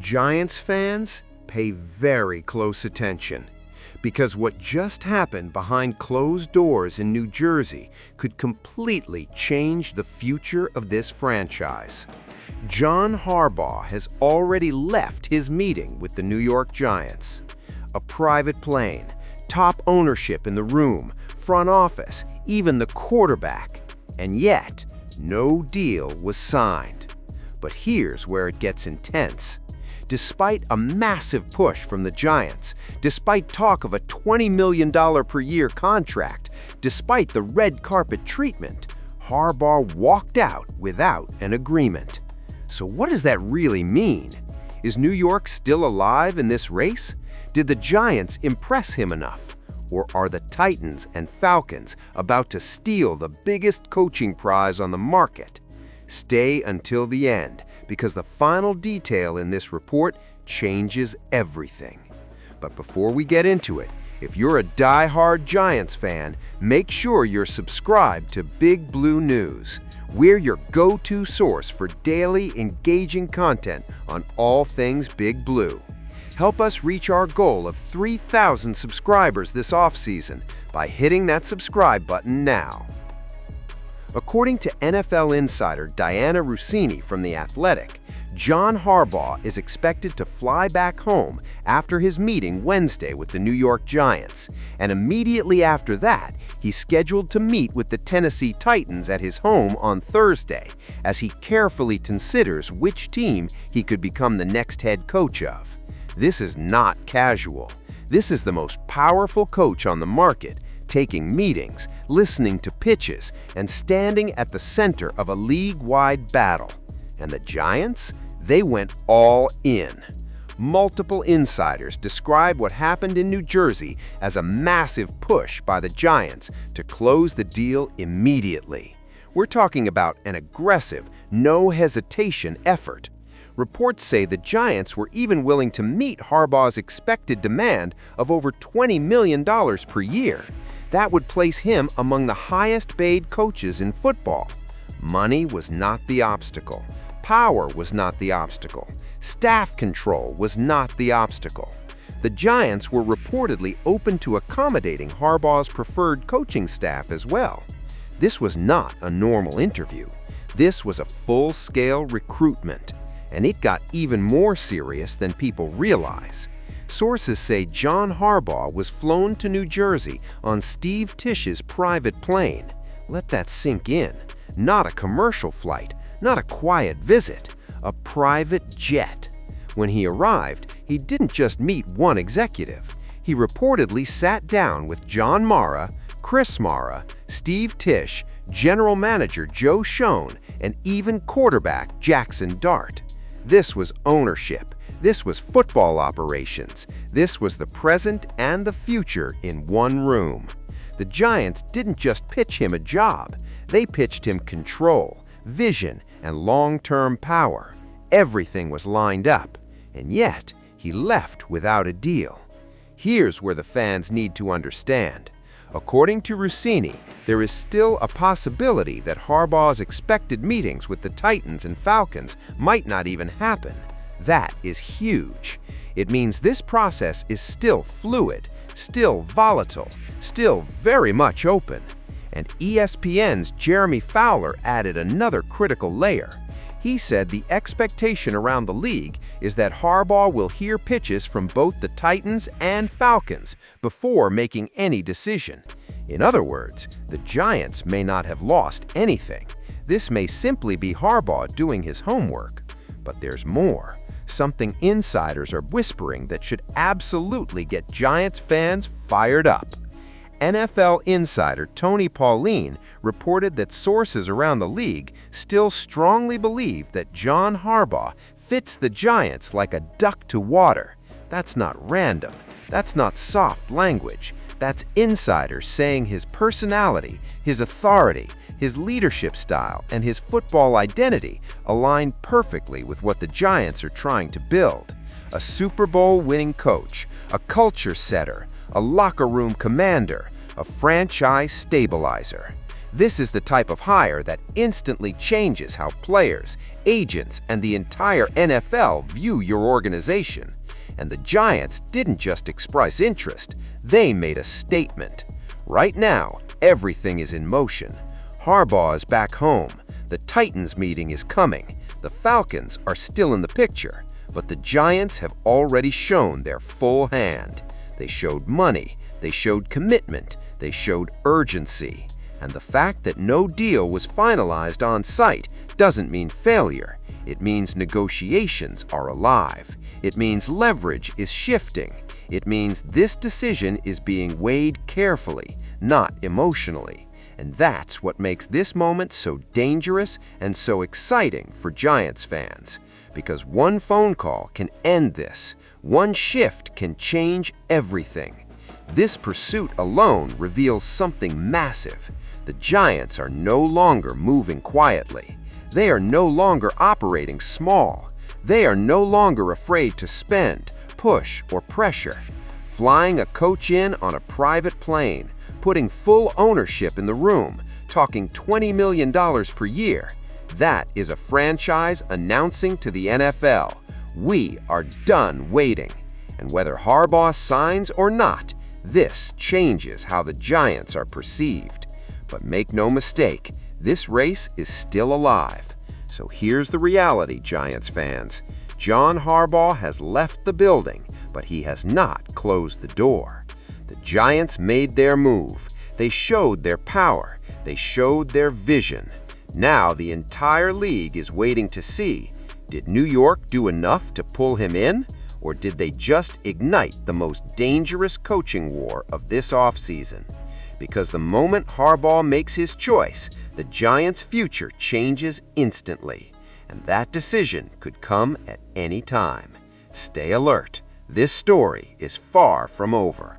Giants fans, pay very close attention, because what just happened behind closed doors in New Jersey could completely change the future of this franchise. John Harbaugh has already left his meeting with the New York Giants. A private plane, top ownership in the room, front office, even the quarterback. And yet, no deal was signed. But here's where it gets intense. Despite a massive push from the Giants, despite talk of a $20 million per year contract, despite the red carpet treatment, Harbaugh walked out without an agreement. So what does that really mean? Is New York still alive in this race? Did the Giants impress him enough? Or are the Titans and Falcons about to steal the biggest coaching prize on the market? Stay until the end, because the final detail in this report changes everything. But before we get into it, if you're a die-hard Giants fan, make sure you're subscribed to Big Blue News. We're your go-to source for daily, engaging content on all things Big Blue. Help us reach our goal of 3,000 subscribers this offseason by hitting that subscribe button now. According to NFL insider Diana Russini from The Athletic, John Harbaugh is expected to fly back home after his meeting Wednesday with the New York Giants, and immediately after that, he's scheduled to meet with the Tennessee Titans at his home on Thursday, as he carefully considers which team he could become the next head coach of. This is not casual. This is the most powerful coach on the market, taking meetings, listening to pitches, and standing at the center of a league-wide battle. And the Giants? They went all in. Multiple insiders describe what happened in New Jersey as a massive push by the Giants to close the deal immediately. We're talking about an aggressive, no-hesitation effort. Reports say the Giants were even willing to meet Harbaugh's expected demand of over $20 million per year. That would place him among the highest-paid coaches in football. Money was not the obstacle. Power was not the obstacle. Staff control was not the obstacle. The Giants were reportedly open to accommodating Harbaugh's preferred coaching staff as well. This was not a normal interview. This was a full-scale recruitment, and it got even more serious than people realize. Sources say John Harbaugh was flown to New Jersey on Steve Tisch's private plane. Let that sink in. Not a commercial flight, not a quiet visit, a private jet. When he arrived, he didn't just meet one executive. He reportedly sat down with John Mara, Chris Mara, Steve Tisch, general manager Joe Schoen, and even quarterback Jackson Dart. This was ownership. This was football operations. This was the present and the future in one room. The Giants didn't just pitch him a job. They pitched him control, vision, and long-term power. Everything was lined up, and yet he left without a deal. Here's where the fans need to understand. According to Russini, there is still a possibility that Harbaugh's expected meetings with the Titans and Falcons might not even happen. That is huge. It means this process is still fluid, still volatile, still very much open. And ESPN's Jeremy Fowler added another critical layer. He said the expectation around the league is that Harbaugh will hear pitches from both the Titans and Falcons before making any decision. In other words, the Giants may not have lost anything. This may simply be Harbaugh doing his homework. But there's more. Something insiders are whispering that should absolutely get Giants fans fired up. NFL insider Tony Pauline reported that sources around the league still strongly believe that John Harbaugh fits the Giants like a duck to water. That's not random. That's not soft language. That's insiders saying his personality, his authority, his leadership style, and his football identity align perfectly with what the Giants are trying to build. A Super Bowl-winning coach, a culture setter, a locker room commander, a franchise stabilizer. This is the type of hire that instantly changes how players, agents, and the entire NFL view your organization. And the Giants didn't just express interest, they made a statement. Right now, everything is in motion. Harbaugh is back home. The Titans meeting is coming. The Falcons are still in the picture, but the Giants have already shown their full hand. They showed money, they showed commitment, they showed urgency. And the fact that no deal was finalized on site doesn't mean failure. It means negotiations are alive. It means leverage is shifting. It means this decision is being weighed carefully, not emotionally. And that's what makes this moment so dangerous and so exciting for Giants fans. Because one phone call can end this. One shift can change everything. This pursuit alone reveals something massive. The Giants are no longer moving quietly. They are no longer operating small. They are no longer afraid to spend, push, or pressure. Flying a coach in on a private plane, putting full ownership in the room, talking $20 million per year. That is a franchise announcing to the NFL, we are done waiting. And whether Harbaugh signs or not, this changes how the Giants are perceived. But make no mistake, this race is still alive. So here's the reality, Giants fans. John Harbaugh has left the building, but he has not closed the door. The Giants made their move. They showed their power. They showed their vision. Now the entire league is waiting to see, did New York do enough to pull him in? Or did they just ignite the most dangerous coaching war of this offseason? Because the moment Harbaugh makes his choice, the Giants' future changes instantly. And that decision could come at any time. Stay alert. This story is far from over.